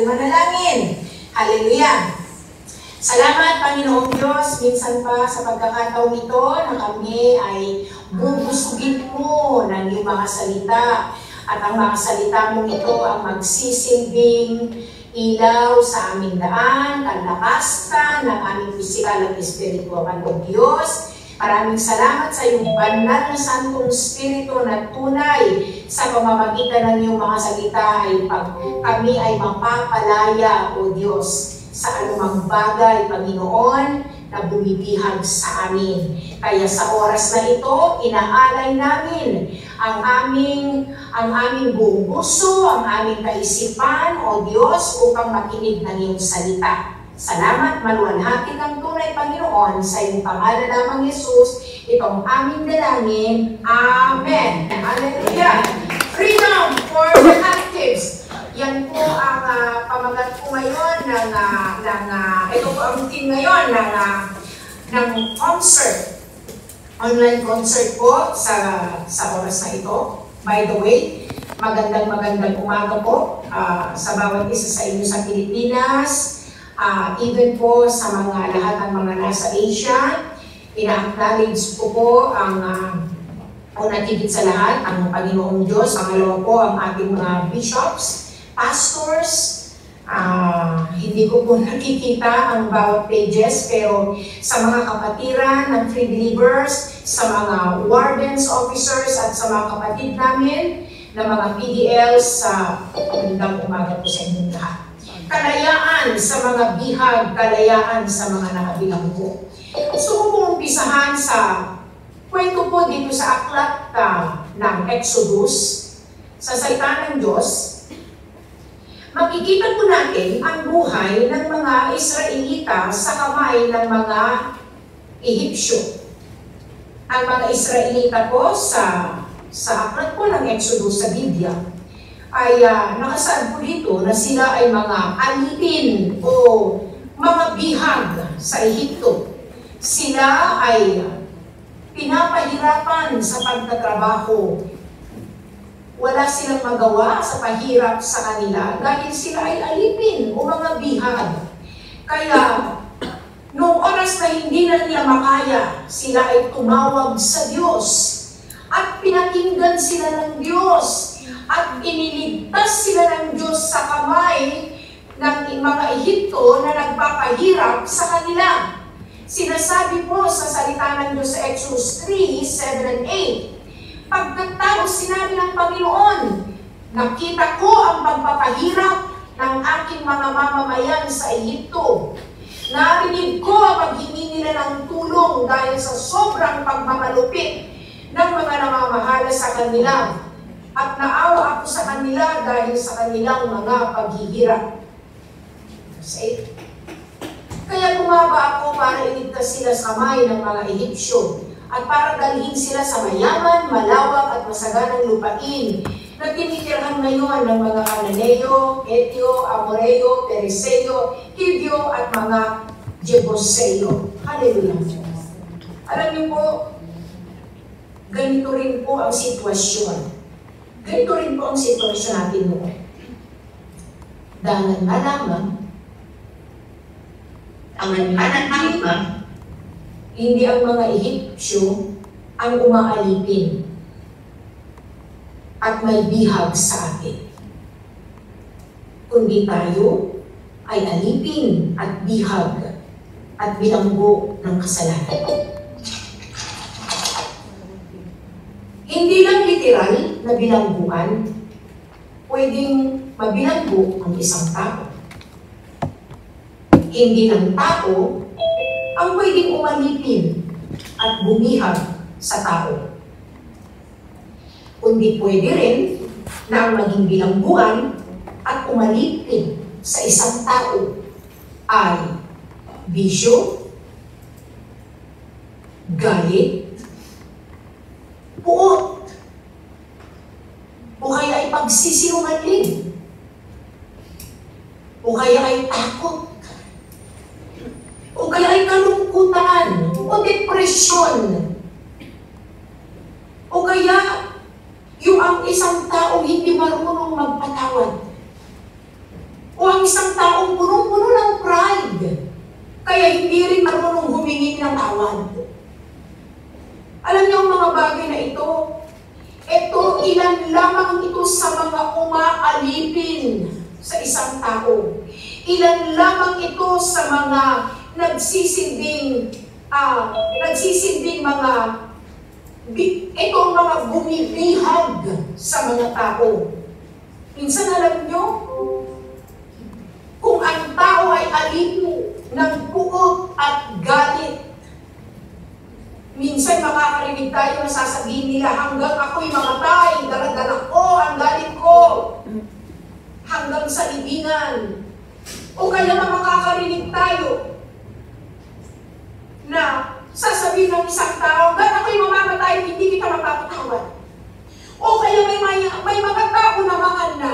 tayo'y manalangin. Hallelujah! Salamat, Panginoong Diyos, minsan pa sa pagkakataong ito na kami ay bubusugin mo ng iyong mga salita. At ang mga salita mong ito ang magsisilbing ilaw sa aming daan, kalakasan ng aming pisikal at espiritual ng Diyos. Maraming salamat sa iyong banal na Santong Espiritu na tunay sa pamamagitan ng iyong mga salita ay kami ay mapapalaya, O Diyos, sa anumang bagay, Panginoon, na bumibihag sa amin. Kaya sa oras na ito, inaalay namin ang aming buong puso, ang aming kaisipan, O Diyos, upang makinig ng iyong salita. Salamat, maluwalhati ng tunay, Panginoon, sa iyong pangalan lamang Jesus, itong aming dalangin. Amen. Hallelujah. Freedom for the captives. Yan po ang pamagat po ngayon ito po ang team ngayon ng concert. Online concert po sa oras na ito. By the way, magandang umaga po sa bawat isa sa inyo sa Pilipinas. Even po sa lahat ng mga nasa Asia, ina-acknowledge po ang natigit sa lahat, ang Panginoong Diyos. Pangalawa po ang ating mga bishops, pastors. Hindi ko po nakikita ang bawat pages, pero sa mga kapatiran ng Free Believers, sa mga wardens, officers, at sa mga kapatid namin na mga PDLs, magandang umaga po sa inyong lahat. Kalayaan sa mga bihag, kalayaan sa mga nakabilanggo. Gusto ko pong umpisahan sa kwento po dito sa aklat ng Exodus, sa salita ng Diyos. Makikita po natin ang buhay ng mga Israelita sa kamay ng mga Ehipsyo. Ang mga Israelita po sa aklat po ng Exodus sa Biblia, ay nakasaad po dito na sila ay mga alipin o mga bihag sa Ehipto. Sila ay pinapahirapan sa pagtatrabaho. Wala silang magawa sa pahirap sa kanila dahil sila ay alipin o mga bihag. Kaya, noong oras na hindi na nila makaya, sila ay tumawag sa Diyos at pinakinggan sila ng Diyos. At iniligtas sila ng Diyos sa kamay ng mga Ehipto na nagpapahirap sa kanila. Sinasabi po sa salita ng Diyos sa Exodus 3, 7 and 8, pagkatapos sinabi ng Panginoon, nakita ko ang pagpapahirap ng aking mga mamamayan sa Ehipto. Narinig ko ang paghingi nila ng tulong dahil sa sobrang pagmamalupit ng mga namamahala sa kanila. At naawa ako sa kanila dahil sa kanilang mga paghihirap. Kaya bumaba ako para iligtas sila sa kamay ng mga Ehipsyo at para dalhin sila sa mayaman, malawak at masaganang lupain na tinitirhan ngayon ng mga Cananeo, Etio, Amoreo, Periseo, Hivyo at mga Jebuseo. Hallelujah. Alam niyo po, ganito rin po ang sitwasyon. Ganito rin po ang sitwasyon natin noon. Dahil hindi ang mga Ehipsyo ang umaalipin at may bihag sa atin. Kundi tayo ay alipin at bihag at bilanggo ng kasalanan. Hindi lang literal na bilangguan, pwedeng mabilanggo ang isang tao. Hindi lang tao ang pwedeng umalipin at bumihag sa tao. Kundi pwede rin na ang maging bilangguan at umalipin sa isang tao ay bisyo, galit, puot, o kaya ay pagsisinungaling, o kaya ay takot, o kaya ay kalungkutan, o depresyon, o kaya yung ang isang tao hindi marunong magpatawad, o ang isang pinatawad. Alam niyo ang mga bagay na ito, ilan lamang ito sa mga umaalipin sa isang tao. Ilan lamang ito sa mga nagsisilbing mga itong mga bumibihag sa mga tao. Minsan alam nyo, kung ang tao ay alipin ng puot at galit, minsan makakarinig tayo na sasabihin nila, hanggang ako'y mamatay, dala-dala ko ang galit ko, hanggang sa libingan. O kaya na makakarinig tayo na sasabihin ng isang tao, hanggang ako'y mamamatay, hindi kita mapapatawad. O kaya may mga tao naman na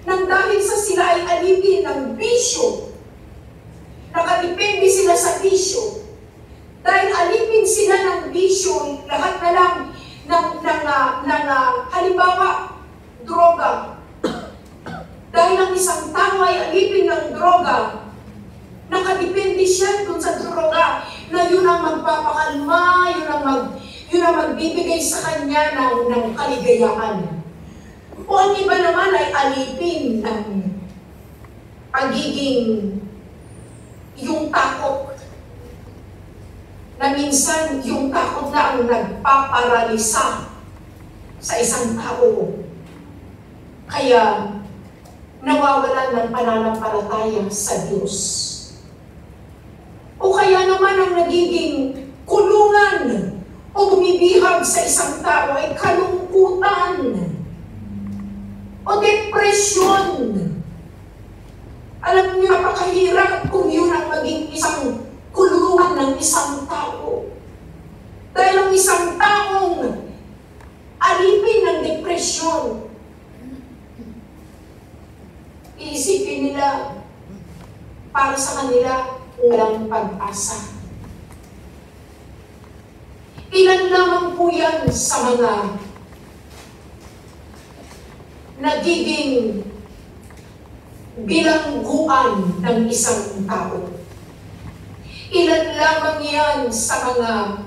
nang dahil sa sila ay alipin ng bisyo, nakadepende sila sa bisyo, dahil alipin sila ng bisyo, lahat na lang ng halimbawa, droga. Dahil ang isang tao ay alipin ng droga, nakadepende siya dun sa droga, na yun ang magpapakalma, yun ang magbibigay sa kanya ng kaligayahan. O ang iba naman ay alipin ng pagiging yung takot, na minsan yung takot na ang nagpaparalisa sa isang tao. Kaya nawawalan ng pananampalataya sa Diyos. O kaya naman ang nagiging kulungan o bumibihag sa isang tao ay kalungkutan o depresyon. Alam niyo, napakahirap kung yun ang maging isang kulungan ng isang tao. Dahil ang isang taong alipin ng depresyon, iisipin nila, para sa kanila, walang pag-asa. Ilan lamang po yan sa mga nagiging bilangguan ng isang tao. Ilan lamang yan sa mga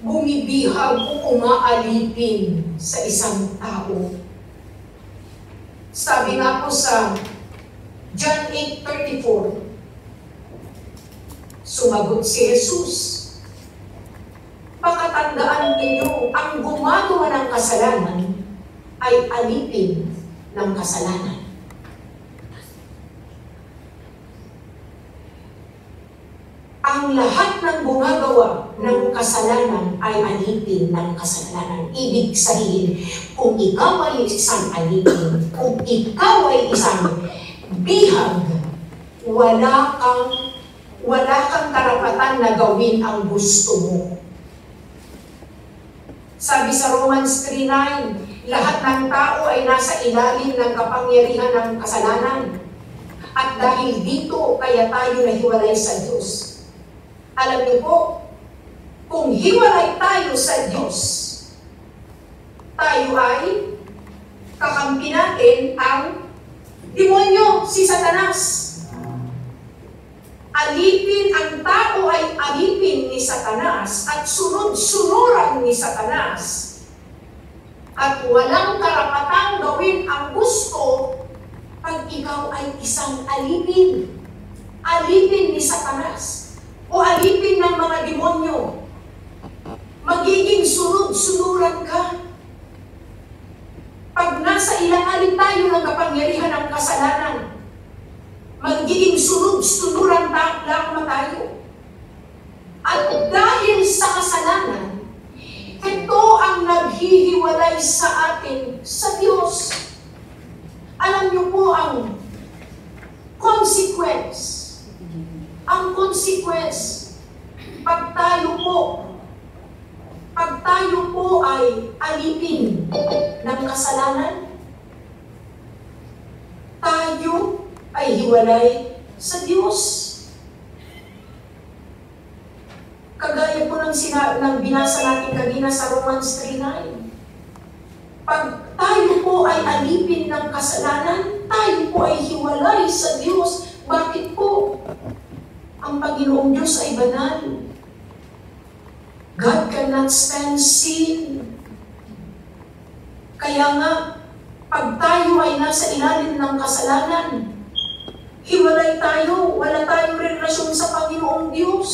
bumibihag o umaalipin sa isang tao. Sabi nga po sa John 8:34, sumagot si Jesus, pakatandaan ninyo, ang gumagawa ng kasalanan ay alipin ng kasalanan. Ang lahat ng gumagawa ng kasalanan ay alipin ng kasalanan. Ibig sabihin, kung ikaw ay isang alipin, kung ikaw ay isang bihag, wala kang karapatan na gawin ang gusto mo. Sabi sa Romans 3:9, lahat ng tao ay nasa ilalim ng kapangyarihan ng kasalanan. At dahil dito, kaya tayo nahiwalay sa Diyos. Alam niyo po, kung hiwalay tayo sa Diyos, tayo ay kakampi natin ang demonyo, si Satanas. Alipin, ang tao ay alipin ni Satanas at sunod-sunuran ni Satanas. At walang karapatang gawin ang gusto pag ikaw ay isang alipin. Alipin ni Satanas o alipin ng mga demonyo. Magiging sunod-sunuran ka. Pag nasa ilangalit tayo ng kapangyarihan ng kasalanan, magiging sunod-sunuran lang tayo. At dahil sa kasalanan, ito ang naghihiwalay sa atin sa Diyos. Alam niyo po ang consequence. Ang consequence, pag tayo po ay alipin ng kasalanan, tayo ay hiwalay sa Diyos. Kagaya po ng binasa natin kanina sa Romans 3:9. Pag tayo po ay alipin ng kasalanan, tayo po ay hiwalay sa Diyos. Bakit po? Ang Panginoong Diyos ay banal. God cannot stand sin. Kaya nga, pag tayo ay nasa ilalim ng kasalanan, hiwalay tayo, wala tayong relasyon sa Panginoong Diyos.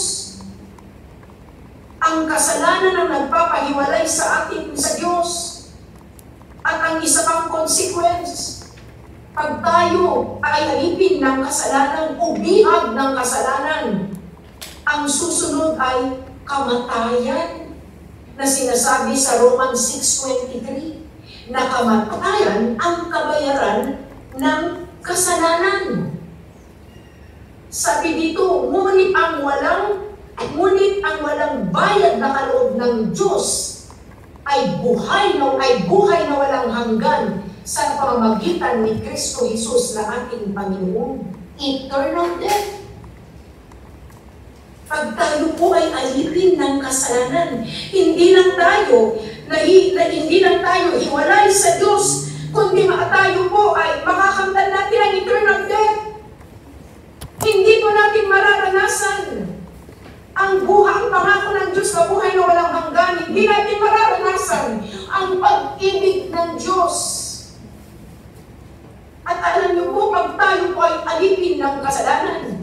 Ang kasalanan ang nagpapahiwalay sa atin sa Diyos. At ang isa pang consequence, pag tayo ay alipin ng kasalanan o bihag ng kasalanan, ang susunod ay kamatayan na sinasabi sa Romans 6:23 na kamatayan ang kabayaran ng kasalanan. Sabi dito, ngunit ang walang bayad na kaloob ng Diyos ay buhay na walang hanggan sa pamamagitan ni Kristo Jesus na ating Panginoon. Eternal death. Pag tayo po ay alipin ng kasalanan, hindi lang tayo hiwalay sa Diyos, kundi tayo po ay makakamtan natin ang eternal death. Hindi po natin mararanasan ang pangako ng Diyos na buhay na walang hanggan. Hindi natin mararanasan ang pag-ibig ng Diyos. At alam niyo po, pag tayo po ay alipin ng kasalanan,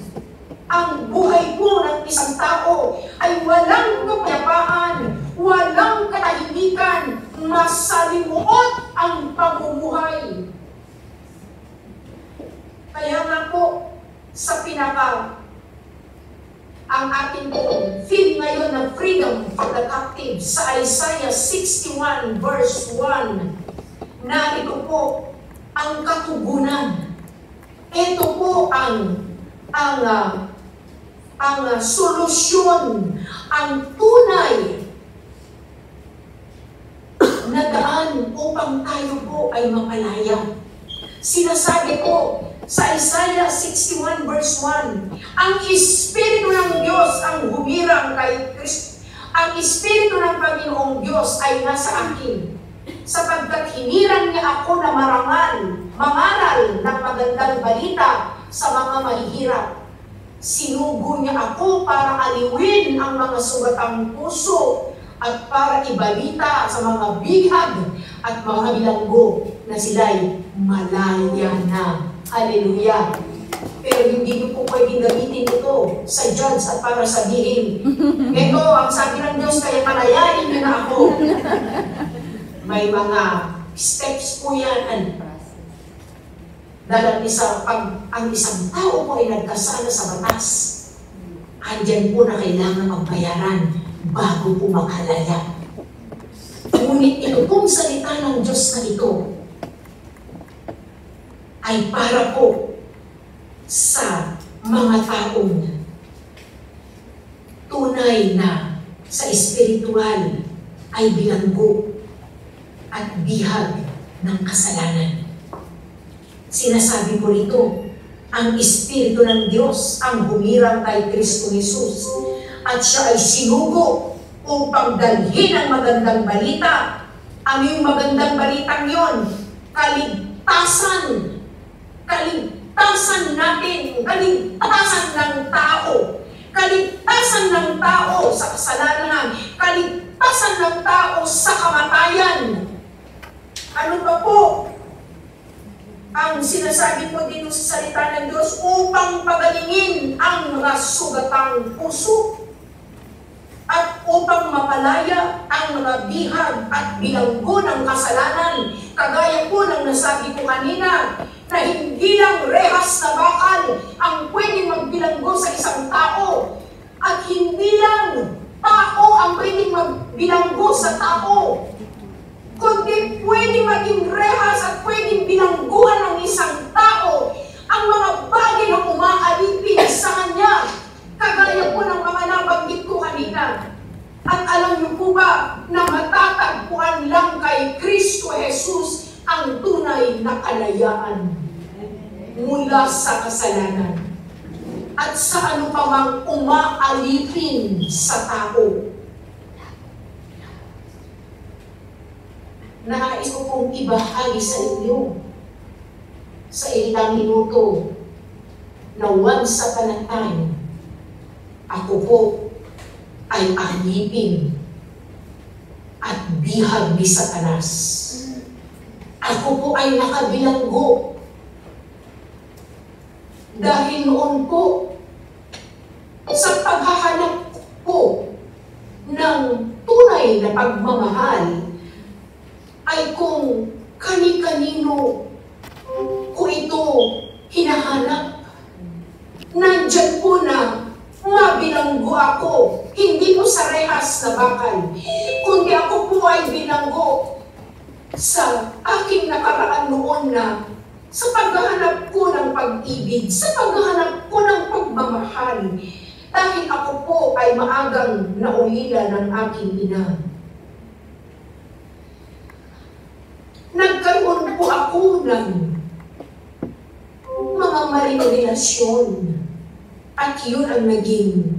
ang buhay po ng isang tao ay walang kapayapaan, walang katahimikan, masalimuot ang pamumuhay. Kaya nga po, sa ang ating theme ngayon ng freedom for the captive sa Isaiah 61 verse 1, na ito po ang katugunan. Ito po ang solusyon, ang tunay na daan upang tayo po ay mapalaya. Sinasabi po sa Isaiah 61 verse 1, ang Espiritu ng Diyos ang humirang kay Kristo. Ang Espiritu ng Panginoong Diyos ay nasa akin, sapagkat hinirang niya ako na mangaral ng magandang balita sa mga mahihirap. Sinugo niya ako para aliwin ang mga sugatang puso at para ibalita sa mga bihag at mga bilanggo na sila'y malaya na. Hallelujah! Pero hindi niyo po pwedeng gamitin ito sa judge at para sabihin, ito, ang sabi ng Diyos, kaya palayain niyo na ako. May mga steps po yan. Dahil ang isang tao po ay nagkasala sa batas, andyan po na kailangan magbayaran bago po maghalaya. Ngunit ito pong salita ng Diyos na ito ay para po sa mga taong tunay na sa espiritual ay bilanggo at bihag ng kasalanan. Sinasabi po rito, ang Espiritu ng Diyos ang humirang kay Kristo Jesus at siya ay sinugo upang dalhin ang magandang balita. Ano yung magandang balitang yon? Kaligtasan. Kaligtasan natin. Kaligtasan ng tao. Kaligtasan ng tao sa kasalanan. Kaligtasan ng tao sa kamatayan. Ano pa po ang sinasabi po dito sa salita ng Diyos? Upang pagalingin ang mga sugatang puso at upang mapalaya ang mga bihag at bilanggo ng kasalanan. Kagaya po ng nasabi ko kanina, na hindi lang rehas na bakal ang pwedeng magbilanggo sa isang tao, at hindi lang tao ang pwedeng magbilanggo sa tao, kundi pwedeng maging rehas at pwedeng bilangguhan ng isang tao ang mga bagay na umaalipin sa kanya. Kagaya po ng mga nabanggit ko kanina. At alam niyo po ba na matatagpuan lang kay Kristo Jesus ang tunay na kalayaan mula sa kasalanan at sa ano pa mang umaalipin sa tao. Nais ko pong ibahagi sa inyo sa ilang minuto na once upon a time, ako po ay alipin at bihag ni Satanas. Ako po ay nakabilanggo. Dahil noon po, sa paghahanap po ng tunay na pagmamahal, ay kung kani-kanino ko ito hinahanap. Nandyan po na mabilanggo ako, hindi po sa rehas na bakal, kundi ako po ay bilanggo sa aking nakaraan noon na sa paghahanap ko ng pag-ibig, sa paghahanap ko ng pagmamahal, dahil ako po ay maagang naulila ng aking ina. Nagkaroon po ako ng mga maling relasyon. At yun ang naging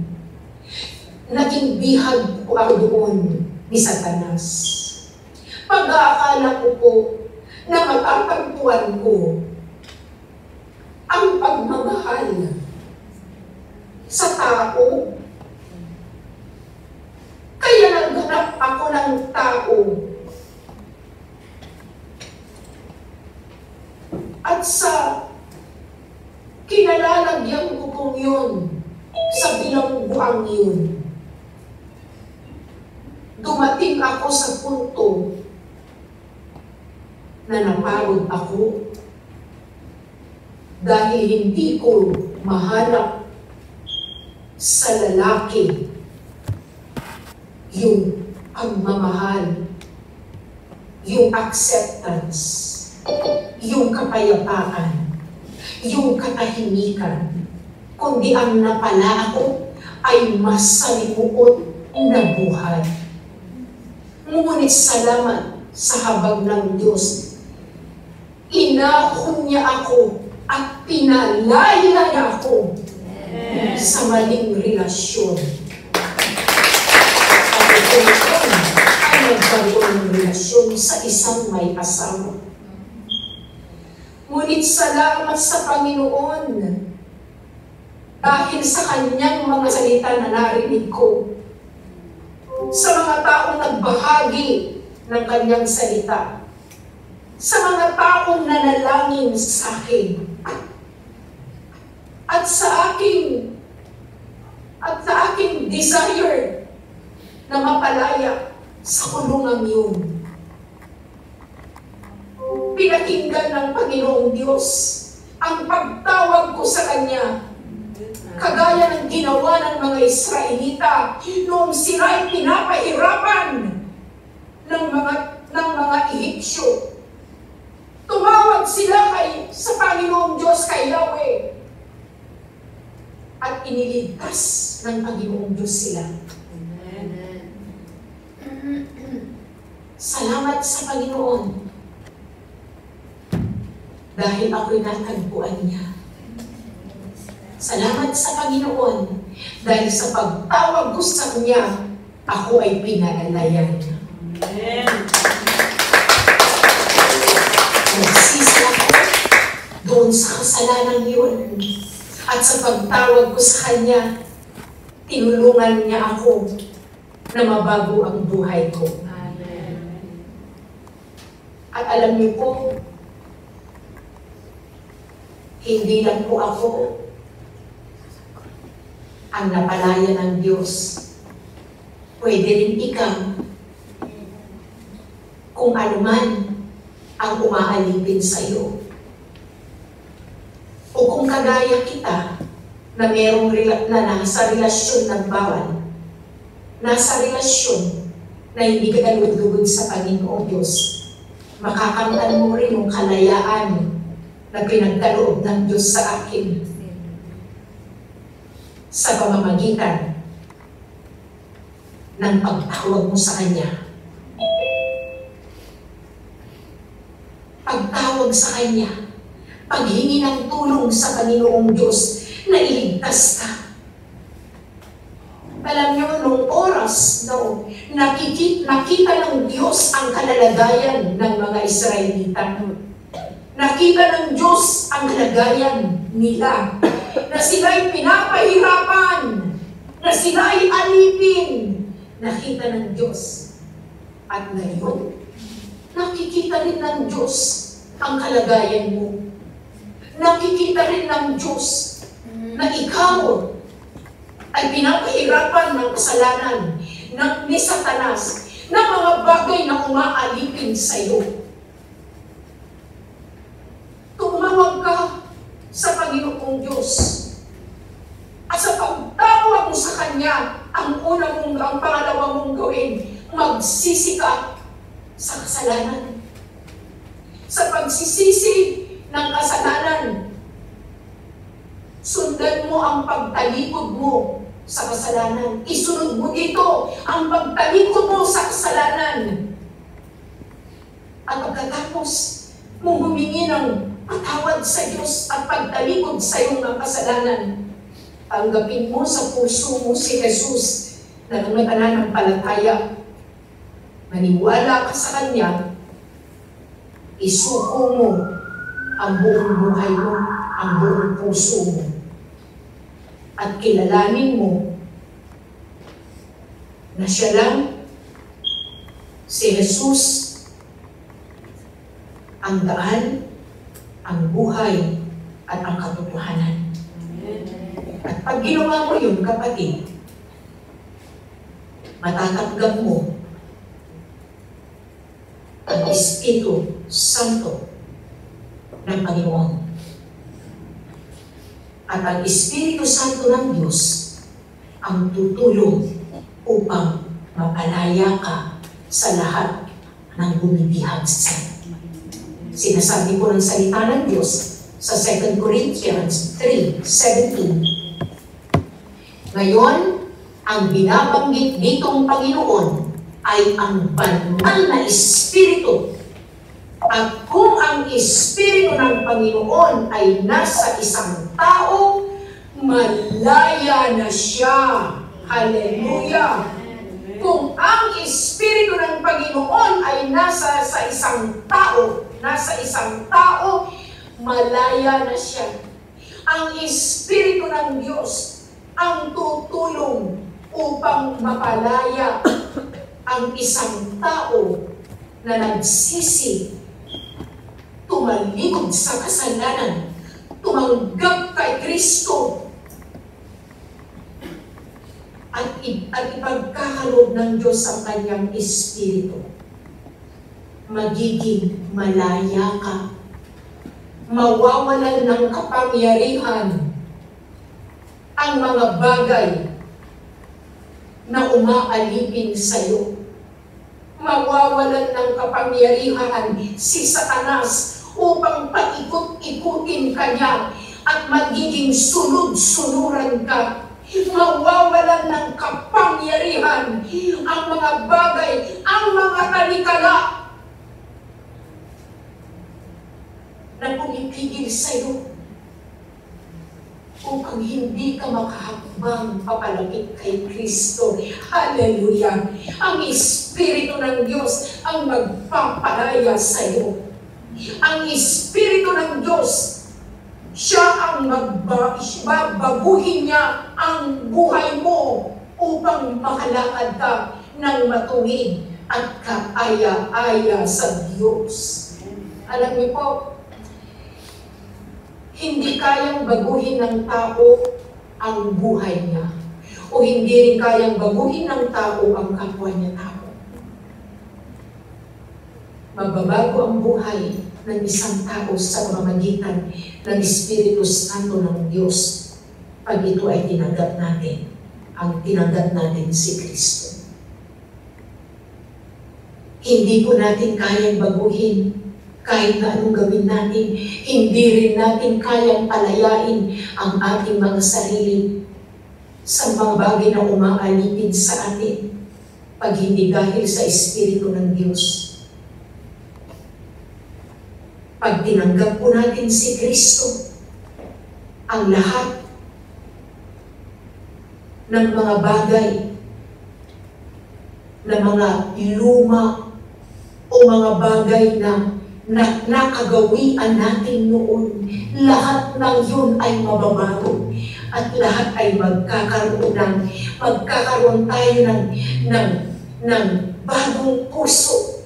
bihag ko ang doon ni Satanas. Pag-aakala ko po na matatagpuan ko ang pagmamahal sa tao. Kaya naghanap ako ng tao. At sa kinalalagyan ko pong yun, sa bilangguang yun, dumating ako sa punto na napagod ako dahil hindi ko mahanap sa lalaki yung pagmamahal, yung acceptance, yung kapayapaan, yung katahimikan, kundi ang napala ako ay masalimuot na buhay. Ngunit salamat sa habag ng Diyos, inahon niya ako at pinalaya niya ako sa maling relasyon. At ito ay nagkaroon ng relasyon sa isang may asawa. Ngunit salamat sa Panginoon dahil sa kanyang mga salita na narinig ko, sa mga taong nagbahagi ng kanyang salita, sa mga taong nanalangin sa akin, at sa aking desire na mapalaya sa kulungan yun. Pinakinggan ng Panginoong Diyos ang pagtawag ko sa Kanya, kagaya ng ginawa ng mga Israelita noong sila'y pinapahirapan ng mga Ehipsyo. Tumawag sila sa Panginoong Diyos, kay Yahweh, at iniligtas ng Panginoong Diyos sila. Salamat sa Panginoon dahil ako'y natagpuan niya. Salamat sa Panginoon dahil sa pagtawag ko sa Kanya, ako ay pinaalalayan niya. Nagsisi ako doon sa kasalanan yun. At sa pagtawag ko sa Kanya, tinulungan niya ako na mabago ang buhay ko. At alam niyo po, hindi lang po ako ang napalaya ng Diyos. Pwede rin ikaw, kung ano man ang umaalipin sa iyo. O kung kagaya kita, na merong nasa relasyon ng bawal, nasa relasyon na hindi ka galugod sa Panginoong Diyos, makakamtan mo rin yung kalayaan na pinagkaloob ng Diyos sa akin sa pamamagitan ng pagtawag mo sa Kanya. Pagtawag sa Kanya, paghingi ng tulong sa Panginoong Diyos na iligtas ka. Alam niyo, nung oras, nakita ng Diyos ang kalalagayan ng mga Israelita. Nakita ng Diyos ang kalagayan nila, na sila'y pinapahirapan, na sila'y alipin. Nakita ng Diyos At ngayon, nakikita rin ng Diyos ang kalagayan mo. Nakikita rin ng Diyos na ikaw ay pinapahirapan ng kasalanan ni Satanas na mga bagay na umaalipin sa iyo. Tumawag ka sa Panginoong Diyos. At sa pagtawag mo sa Kanya, ang pangalawa mong gawin, magsisi ka sa kasalanan. Sa pagsisisi ng kasalanan, sundan mo ang pagtalikod mo sa kasalanan. Isunod mo dito ang pagtalikod mo sa kasalanan. At pagkatapos mo humingi ng patawad sa Diyos at pagtalikod sa iyong mga kasalanan, tanggapin mo sa puso mo si Jesus na nananampalataya. Maniwala ka sa Kanya, isuko mo ang buong buhay mo, ang buong puso mo. At kilalanin mo na siya lang, si Jesus, ang daan, ang buhay, at ang katotohanan. At pag ginawa mo yun, kapatid, matatanggap mo ang Espiritu Santo ng Panginoon. At ang Espiritu Santo ng Diyos ang tutulong upang mapalaya ka sa lahat ng bumibihag sa iyo. Sinasabi ko ng salita ng Diyos sa 2 Corinthians 3:17. Ngayon, ang binabanggit ditong Panginoon ay ang banal na Espiritu. At kung ang Espiritu ng Panginoon ay nasa isang tao, malaya na siya. Hallelujah! Kung ang Espiritu ng Panginoon ay nasa isang tao, malaya na siya. Ang Espiritu ng Diyos ang tutulong upang mapalaya ang isang tao na nagsisi, tumalikod sa kasalanan, tumanggap kay Kristo, at ipagkakaloob ng Diyos ang kanyang Espiritu. Magiging malaya ka. Mawawalan ng kapangyarihan ang mga bagay na umaalipin sa iyo. Mawawalan ng kapangyarihan si Satanas upang paikot-ikutin ka niya at magiging sunod-sunuran ka. Mawawalan ng kapangyarihan ang mga bagay, ang mga talikala na pumipigil sa iyo upang hindi ka makahakbang papalapit kay Kristo. Hallelujah! Ang Espiritu ng Diyos ang magpapalaya sa iyo. Ang Espiritu ng Diyos, siya ang babaguhin niya ang buhay mo upang makalakad ka ng matuwid at kaaya-aya sa Diyos. Alam niyo po, hindi kayang baguhin ng tao ang buhay niya. O hindi rin kayang baguhin ng tao ang kapwa niya tao. Magbabago ang buhay ng isang tao sa pamamagitan ng Espiritu Santo ng Diyos pag ito ay tinanggap natin, ang tinanggap natin si Kristo. Hindi po natin kayang baguhin kahit na anong gawin natin. Hindi rin natin kayang palayain ang ating mga sarili sa mga bagay na umaalipin sa atin pag hindi dahil sa Espiritu ng Diyos. Pag tinanggap po natin si Kristo, ang lahat ng mga bagay na mga luma o mga bagay na nakagawian natin noon, lahat ng yun ay mababago at lahat ay magkakaroon tayo bagong puso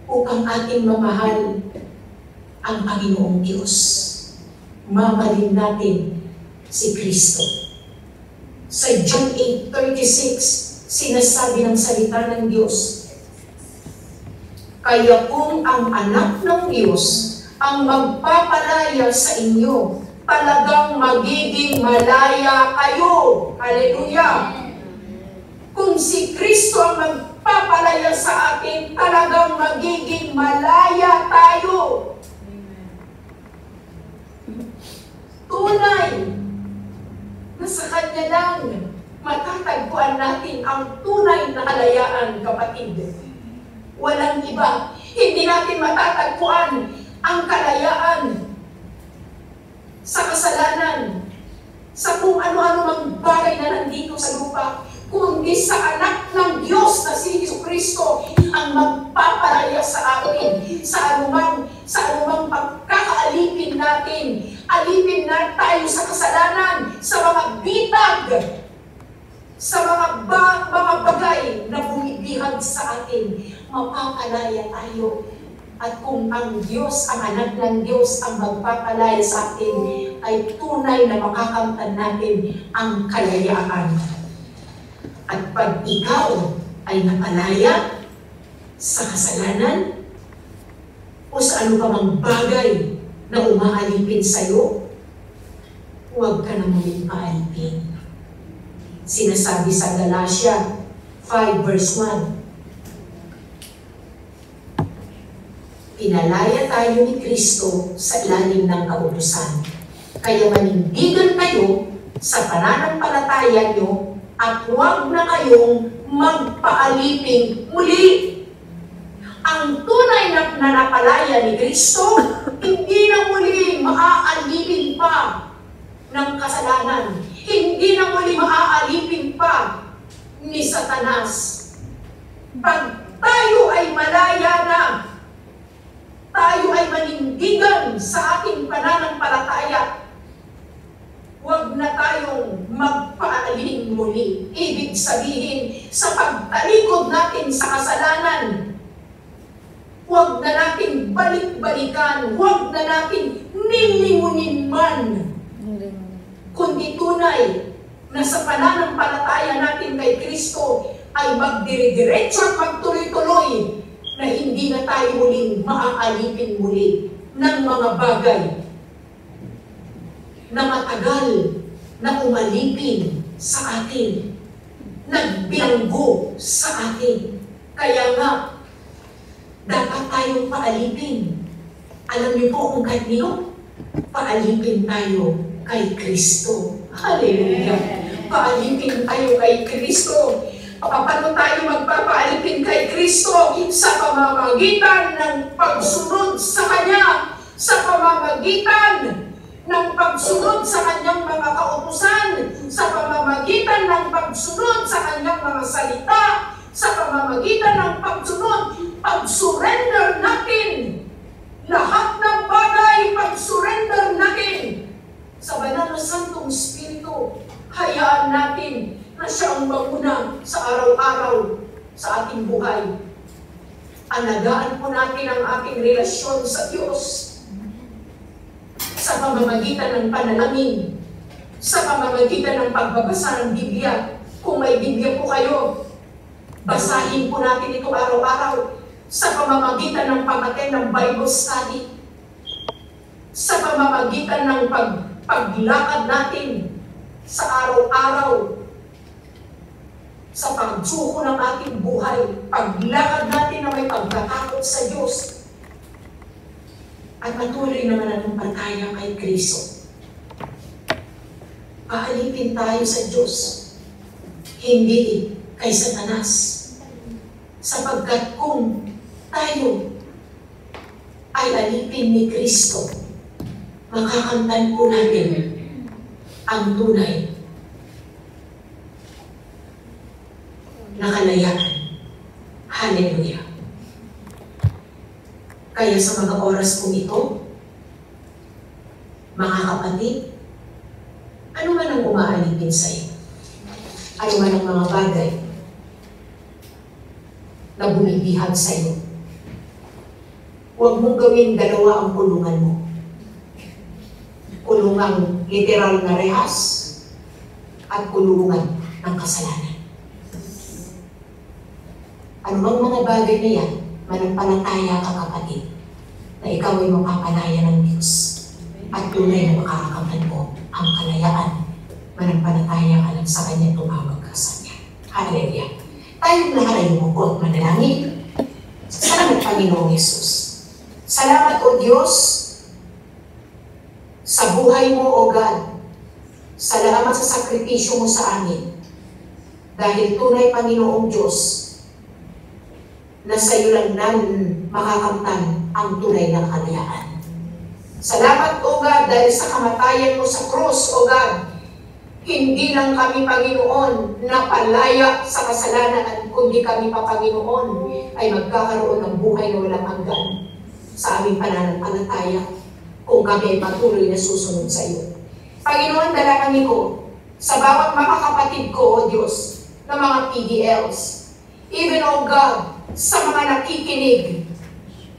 upang ating mamahal ang Panginoong Diyos. Mamahalin natin si Kristo. Sa John 8:36, sinasabi ng salita ng Diyos, kaya kung ang anak ng Diyos ang magpapalaya sa inyo, talagang magiging malaya kayo. Hallelujah! Kung si Kristo ang magpapalaya sa atin, talagang magiging malaya tayo. Tunay na sa Kanya lang matatagpuan natin ang tunay na kalayaan, kapatid. Walang iba. Hindi natin matatagpuan ang kalayaan sa kasalanan, sa kung ano-ano mang bagay na nandito sa lupa, kundi sa anak ng Diyos na si Jesucristo ang magpapalaya sa atin sa anumang pagkakaalipin natin. Alipin na tayo sa kasalanan, sa mga bitag, sa mga bagay na bumibihag sa atin, mapapalaya tayo. At kung ang Diyos, ang anak ng Diyos ang magpapalaya sa atin, ay tunay na makakamtan natin ang kalayaan. At pag ikaw ay napalaya sa kasalanan o sa ano pa mang bagay na umaalipin sa'yo, huwag ka na muling paalipin. Sinasabi sa Galatia 5 verse 1, pinalaya tayo ni Kristo sa ilalim ng kautusan. Kaya manindigan kayo sa pananampalataya nyo at huwag na kayong magpaaliping muli. Ang tunay na nanapalaya ni Kristo, hindi na muli maaalipin pa ng kasalanan. Hindi na muli maaalipin pa ni Satanas. Pag tayo ay malaya na, tayo ay manindigan sa ating pananampalataya, huwag na tayong magpaaling muli. Ibig sabihin, sa pagtalikod natin sa kasalanan, huwag na natin balik-balikan, huwag na natin nilingunin man, kundi tunay na sa pananampalataya natin kay Kristo ay magdire-diretso at magtuloy-tuloy na hindi na tayo muling maaalipin muli ng mga bagay na matagal na umalipin sa atin, nagbilanggo sa atin. Kaya nga, dapat tayong paalipin. Alam niyo po kung kanino? Paalipin tayo kay Kristo. Hallelujah! Paalipin tayo kay Kristo. Paano tayo magpapaalipin kay Kristo? Sa pamamagitan ng pagsunod sa Kanya, sa pamamagitan ng pagsunod sa Kanyang mga kautusan, sa pamamagitan ng pagsunod sa Kanyang mga salita, sa pamamagitan ng pag-surrender natin. Lahat ng bagay, pag-surrender natin sa banal na Santong Espiritu. Hayaan natin na siya ang mauna sa araw-araw sa ating buhay. Alagaan po natin ang ating relasyon sa Diyos sa pamamagitan ng panalangin, sa pamamagitan ng pagbabasa ng Biblia. Kung may Biblia po kayo, basahin po natin ito araw-araw sa pamamagitan ng pag-attend ng Bible study, sa pamamagitan ng paglakad natin sa araw-araw, sa pagsuko ng ating buhay, paglakad natin na may pagkatakot sa Diyos, at patuloy na mananampalataya kay Kristo. Paalipin tayo sa Diyos, hindi kay Satanas. Sapagkat kung tayo ay alipin ni Kristo, makakamtan po natin ang tunay na kalayaan. Hallelujah. Kaya sa mga oras kong ito, mga kapatid, ano man ang umaalipin sa iyo, ano man ang mga bagay na bumibihag sa iyo. Huwag mong gawin dalawa ang kulungan mo. Kulungang literal na rehas at kulungan ng kasalanan. Ano bang mga bagay na yan, manampalataya ka kapatid, na ikaw ay mapapalaya ng Diyos at tunay na makakakamtan mo ang kalayaan. Manampalataya ka lang sa Kanya, tumawag ka sa Kanya. Hallelujah. Tayong lahat ay umupo at manalangin. Salamat, Panginoong Yesus. Salamat, O Diyos, sa buhay mo, O God. Salamat sa sakripisyo mo sa amin. Dahil tunay, Panginoong Diyos, na sa iyo lang namin makakamtan ang tunay na kalayaan. Salamat, O God, dahil sa kamatayan mo sa krus, O God, hindi lang kami, Panginoon, napalaya sa kasalanan, kundi kami pa, Panginoon, ay magkakaroon ng buhay na walang hanggan sa aming pananampalataya kung kami ay patuloy na susunod sa iyo. Panginoon, dalangin ko sa bawat mga kapatid ko, O Diyos, na mga PDLs, even, O God, sa mga nakikinig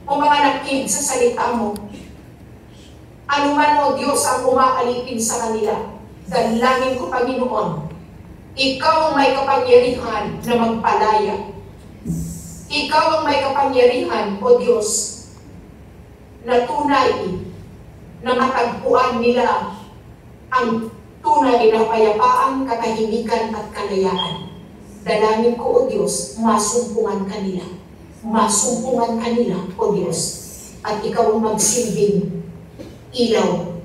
o mga nakikinig sa salita mo, anuman, O Diyos, ang umaalipin sa kanila, dalangin ko, Panginoon, ikaw ang may kapangyarihan na magpalaya. Ikaw ang may kapangyarihan, O Diyos, na tunay na matagpuan nila ang tunay na kapayapaan, katahimikan at kalayaan. Dalangin ko, O Diyos, masumpungan kanila. Masumpungan kanila, O Diyos, at ikaw ang magsilbing ilaw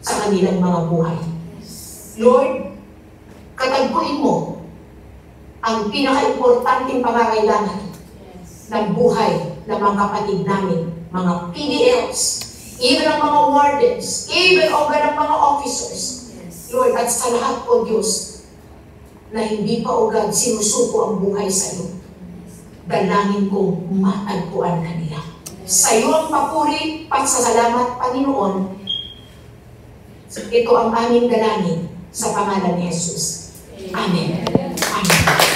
sa kanilang mga buhay. Lord, katagpuin mo ang pinaka-importanting pangangailangan ng buhay ng mga kapatid namin, mga PDLs, even ang mga wardens, even o ang mga officers. Lord, at sa lahat, O Diyos, na hindi pa, O God, sinusuko ang buhay sa iyo. Dalangin kong matagpuan kanila. Sa iyo ang papuri, pagsasalamat, Panginoon. Ito ang aming dalangin sa pangalan ni Jesus. Amen. Amen.